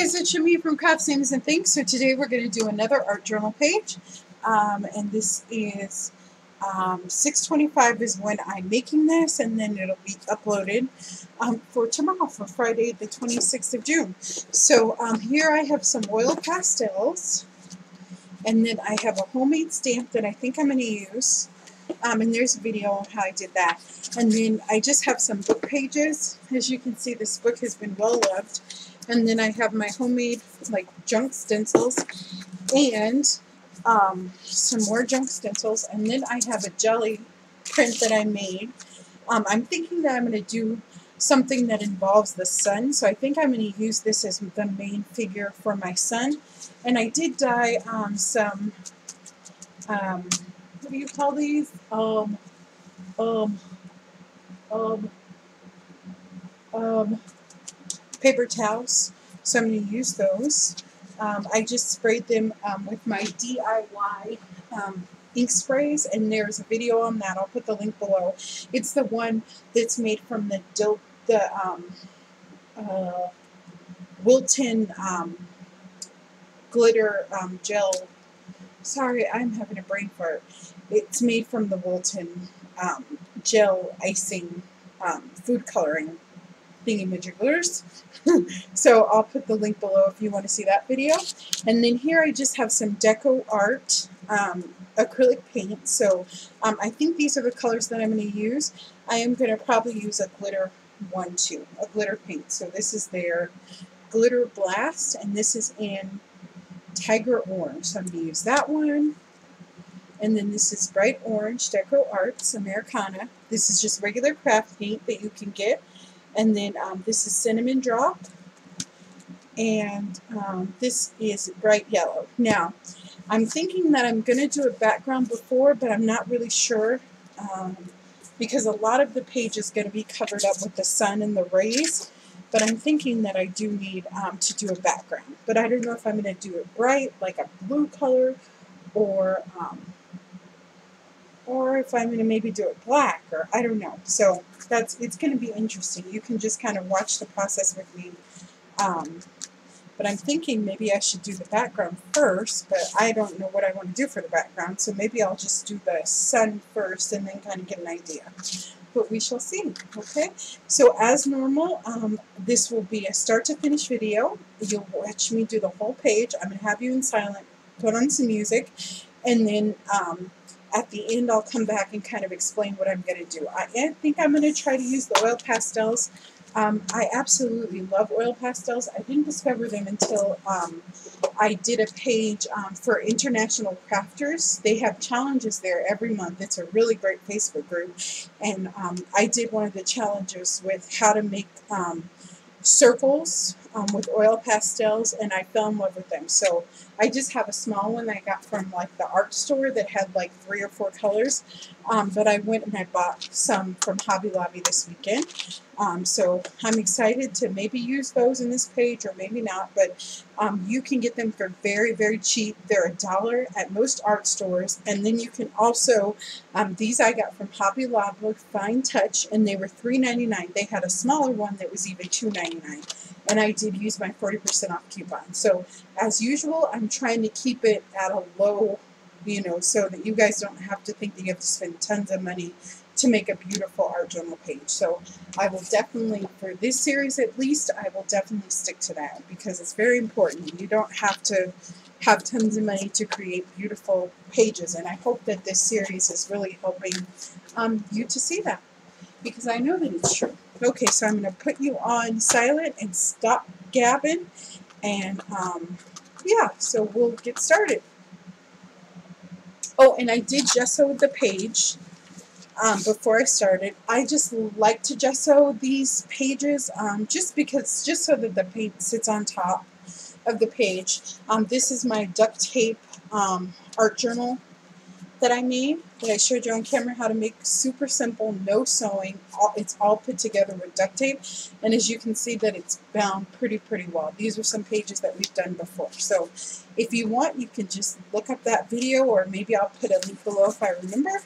guys, it's Shami from Crafts, Names, and Things. So today we're going to do another art journal page, and this is 6:25 is when I'm making this, and then it'll be uploaded for tomorrow, for Friday the 26th of June. So here I have some oil pastels, and then I have a homemade stamp that I think I'm going to use, and there's a video on how I did that. And then I just have some book pages. As you can see, this book has been well loved. And then I have my homemade junk stencils and some more junk stencils. And then I have a jelly print that I made. I'm thinking that I'm going to do something that involves the sun. So I think I'm going to use this as the main figure for my son. And I did dye some, what do you call these? Paper towels, so I'm going to use those. I just sprayed them with my DIY ink sprays, and there's a video on that. I'll put the link below. It's the one that's made from the Wilton glitter gel. Sorry, I'm having a brain fart. It's made from the Wilton gel icing food coloring thingy-majiggers. So I'll put the link below if you want to see that video. And then here I just have some deco art acrylic paint. So I think these are the colors that I'm going to use. I am going to probably use a glitter one too, a glitter paint. So this is their Glitter Blast, and this is in Tiger Orange. So I'm going to use that one. And then this is Bright Orange Deco Arts Americana. This is just regular craft paint that you can get. And then this is Cinnamon Drop, and this is Bright Yellow. Now, I'm thinking that I'm going to do a background before, but I'm not really sure because a lot of the page is going to be covered up with the sun and the rays, but I'm thinking that I do need to do a background. But I don't know if I'm going to do it bright, like a blue color, or if I'm going to maybe do it black, or I don't know. So it's going to be interesting. You can just kind of watch the process with me. But I'm thinking maybe I should do the background first, but I don't know what I want to do for the background. So maybe I'll just do the sun first and then kind of get an idea. But we shall see. Okay, so as normal, this will be a start to finish video. You'll watch me do the whole page. I'm going to have you in silent, put on some music, and then at the end, I'll come back and kind of explain what I'm going to do. I think I'm going to try to use the oil pastels. I absolutely love oil pastels. I didn't discover them until I did a page for International Crafters. They have challenges there every month. It's a really great Facebook group. And I did one of the challenges with how to make circles with oil pastels, and I fell in love with them. So I just have a small one that I got from the art store that had 3 or 4 colors, but I went and I bought some from Hobby Lobby this weekend. So I'm excited to maybe use those in this page, or maybe not, but you can get them for very, very cheap. They're $1 at most art stores, and then you can also, these I got from Hobby Lobby, Fine Touch, and they were $3.99. They had a smaller one that was even $2.99, and I did use my 40% off coupon. So as usual, I'm trying to keep it at a low, so that you guys don't have to think that you have to spend tons of money to make a beautiful art journal page. So I will definitely, for this series at least, I will definitely stick to that because it's very important. You don't have to have tons of money to create beautiful pages, and I hope that this series is really helping you to see that, because I know that it's true. Okay, so I'm going to put you on silent and stop gabbing, and yeah, so we'll get started. Oh, and I did gesso the page before I started. I just like to gesso these pages just so that the paint sits on top of the page. This is my duct tape art journal that I made, that I showed you on camera how to make. Super simple, no sewing. It's all put together with duct tape, and as you can see that it's bound pretty well. These are some pages that we've done before. So if you want, you can just look up that video, or maybe I'll put a link below if I remember,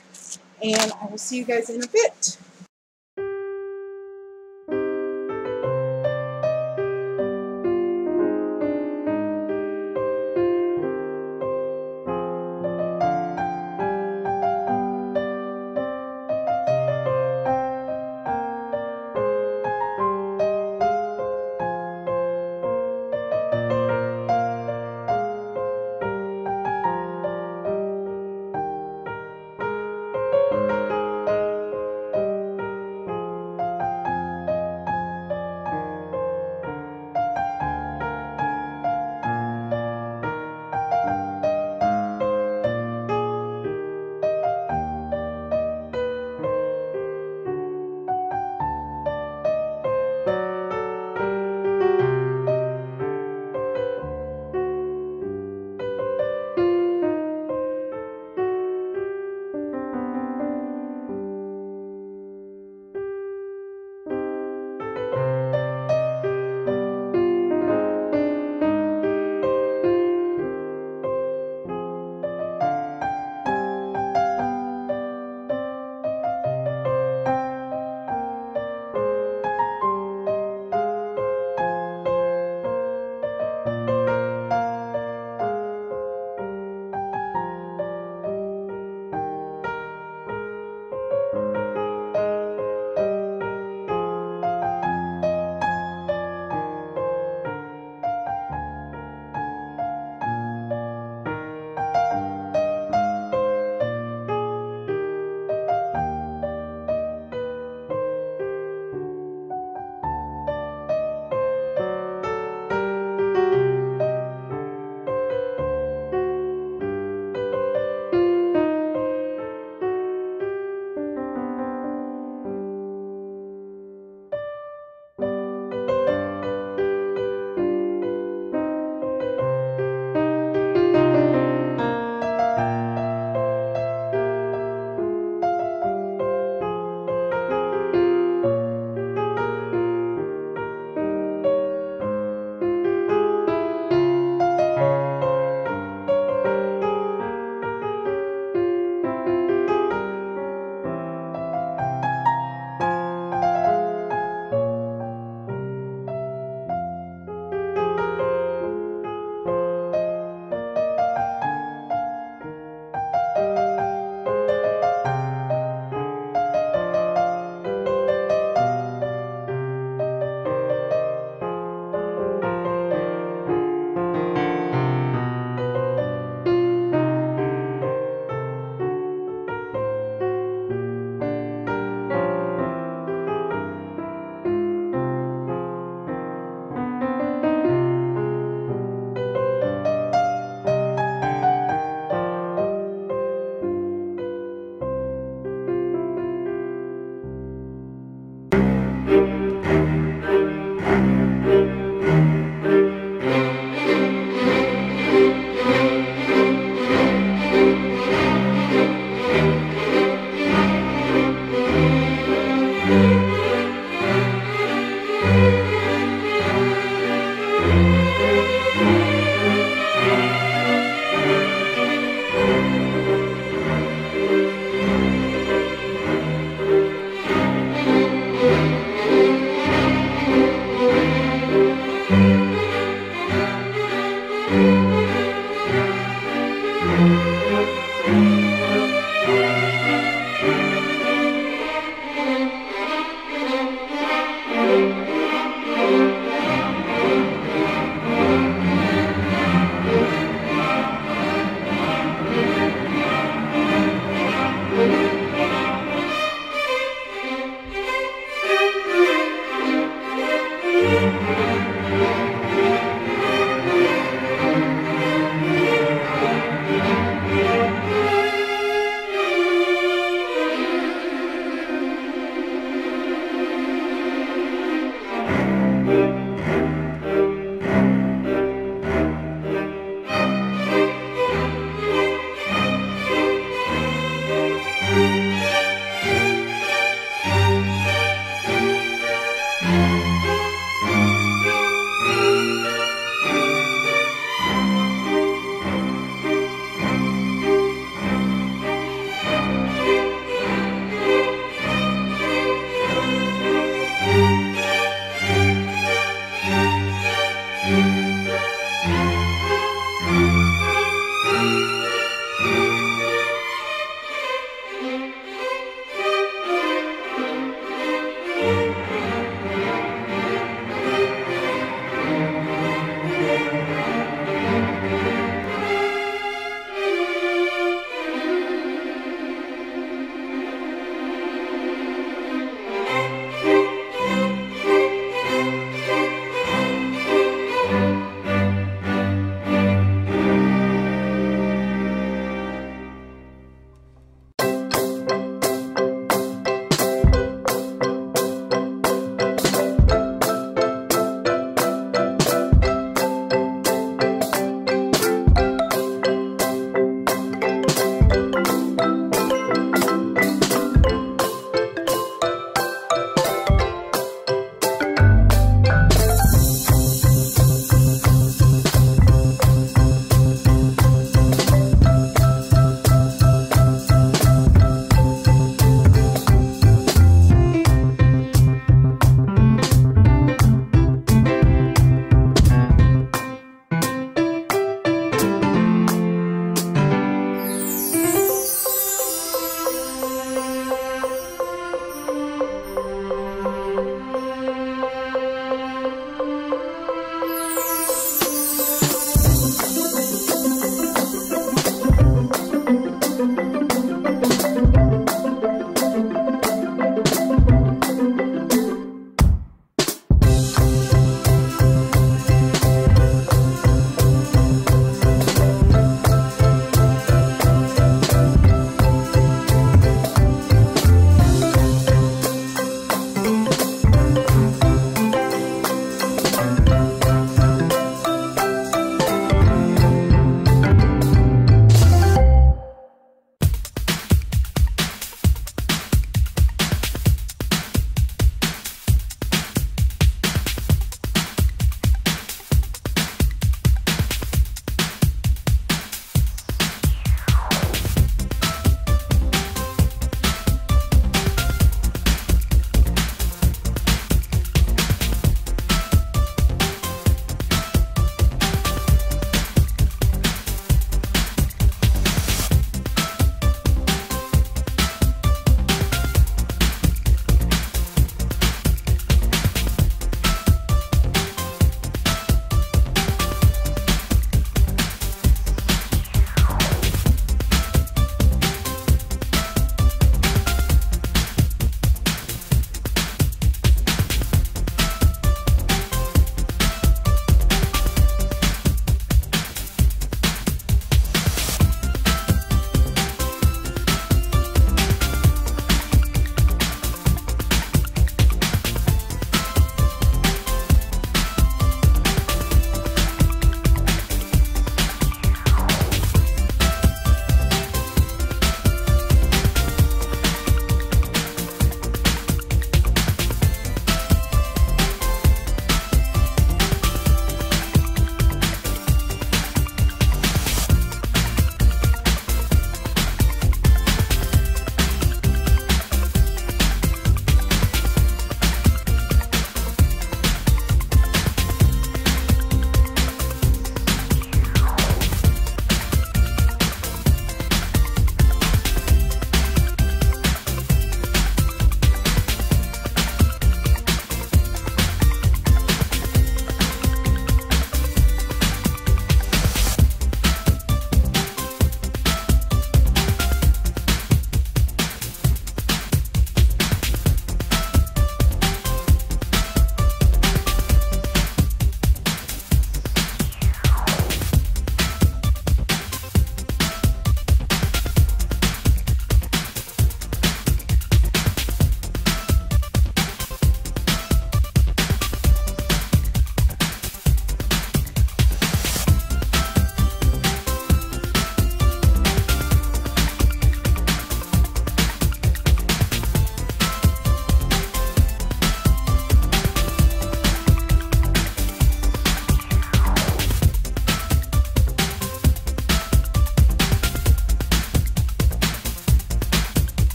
and I will see you guys in a bit.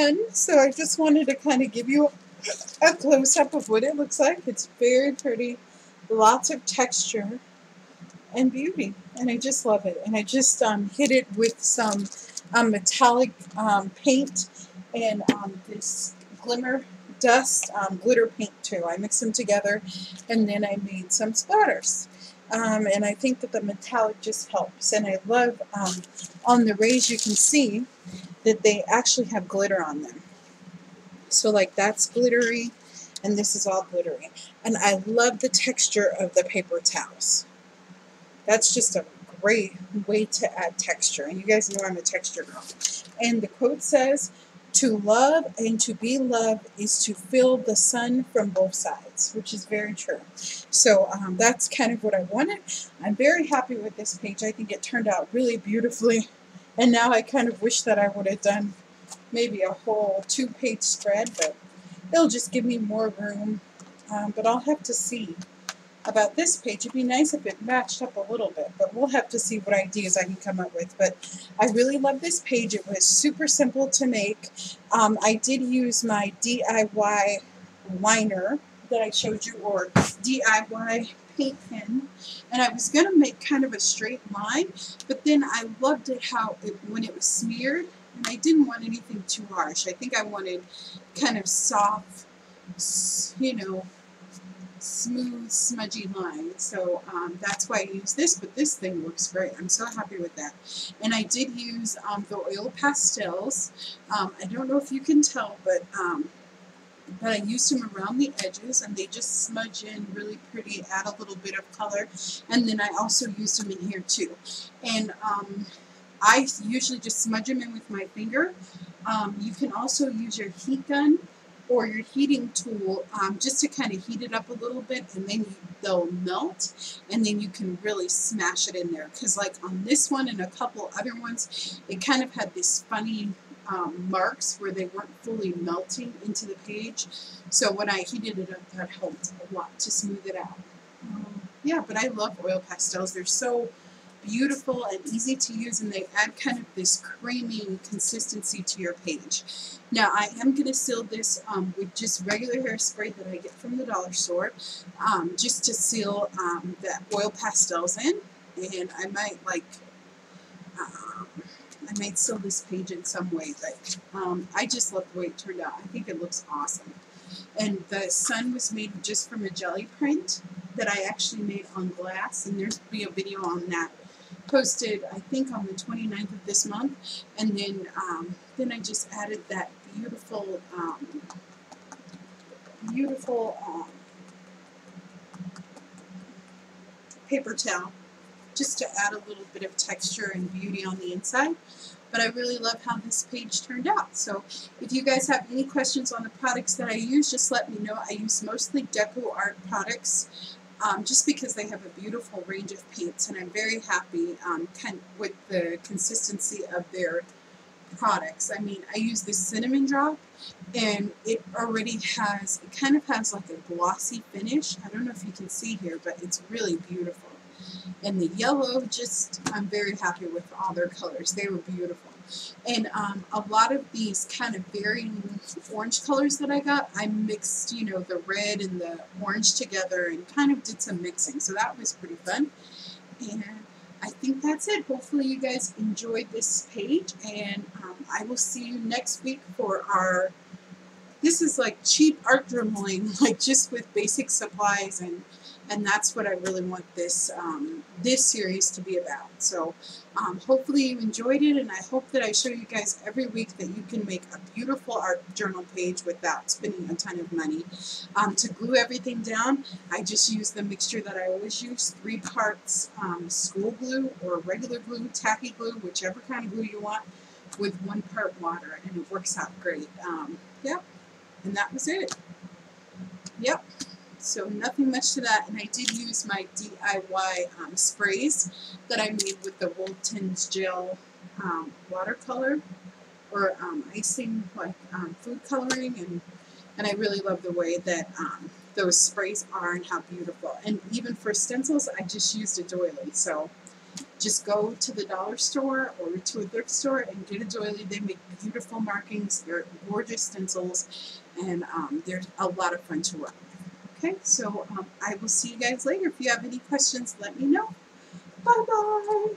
fun. So I just wanted to kind of give you a close-up of what it looks like. It's very pretty, lots of texture and beauty, and I just love it. And I just hit it with some metallic paint and this glimmer dust glitter paint too. I mixed them together, and then I made some splatters. And I think that the metallic just helps. And I love on the rays you can see that they actually have glitter on them. So like that's glittery, and this is all glittery. And I love the texture of the paper towels. That's just a great way to add texture. And you guys know I'm a texture girl. And the quote says, "To love and to be loved is to feel the sun from both sides," which is very true. So that's kind of what I wanted. I'm very happy with this page. I think it turned out really beautifully. And now I kind of wish that I would have done maybe a whole 2-page spread, but it'll just give me more room. But I'll have to see about this page. It'd be nice if it matched up a little bit, but we'll have to see what ideas I can come up with. But I really love this page. It was super simple to make. I did use my DIY liner that I showed you, or DIY paint pen, and I was going to make kind of a straight line, but then I loved it when it was smeared, and I didn't want anything too harsh. I think I wanted kind of soft, you know, smooth, smudgy line. So that's why I use this, but this thing looks great. I'm so happy with that. And I did use the oil pastels. I don't know if you can tell, but I used them around the edges, and they just smudge in really pretty, add a little bit of color. And then I also used them in here too. And I usually just smudge them in with my finger. You can also use your heat gun or your heating tool just to kind of heat it up a little bit, and then they'll melt, and then you can really smash it in there. Because like on this one and a couple other ones, it kind of had this funny marks where they weren't fully melting into the page. So when I heated it up, that helped a lot to smooth it out. Yeah, but I love oil pastels. They're so beautiful and easy to use, and they add kind of this creamy consistency to your page. Now I am going to seal this with just regular hairspray that I get from the dollar store, just to seal the oil pastels in. And I might I might seal this page in some way, but I just love the way it turned out. I think it looks awesome. And the sun was made just from a jelly print that I actually made on glass, and there's be a video on that posted, I think, on the 29th of this month. And then I just added that beautiful paper towel, just to add a little bit of texture and beauty on the inside. But I really love how this page turned out. So if you guys have any questions on the products that I use, just let me know. I use mostly DecoArt products, just because they have a beautiful range of paints, and I'm very happy with the consistency of their products. I mean, I use this cinnamon drop, and it already has, it kind of has like a glossy finish. I don't know if you can see here, but it's really beautiful. And the yellow, just, I'm very happy with all their colors. They were beautiful. And a lot of these kind of varying orange colors that I got, I mixed, you know, the red and the orange together and kind of did some mixing. So that was pretty fun. And I think that's it. Hopefully you guys enjoyed this page, and I will see you next week for our, this is like cheap art journaling, like just with basic supplies, and that's what I really want this this series to be about. So hopefully you enjoyed it, and I hope that I show you guys every week that you can make a beautiful art journal page without spending a ton of money. To glue everything down, I just use the mixture that I always use, 3 parts school glue or regular glue, tacky glue, whichever kind of glue you want, with 1 part water, and it works out great. Yep, and that was it. Yep. So nothing much to that, and I did use my DIY sprays that I made with the Wooltons gel watercolor, or icing, like food coloring, and I really love the way that those sprays are and how beautiful. And even for stencils, I just used a doily. So just go to the dollar store or to a thrift store and get a doily. They make beautiful markings. They're gorgeous stencils, and they're a lot of fun to run. Okay, so I will see you guys later. If you have any questions, let me know. Bye-bye.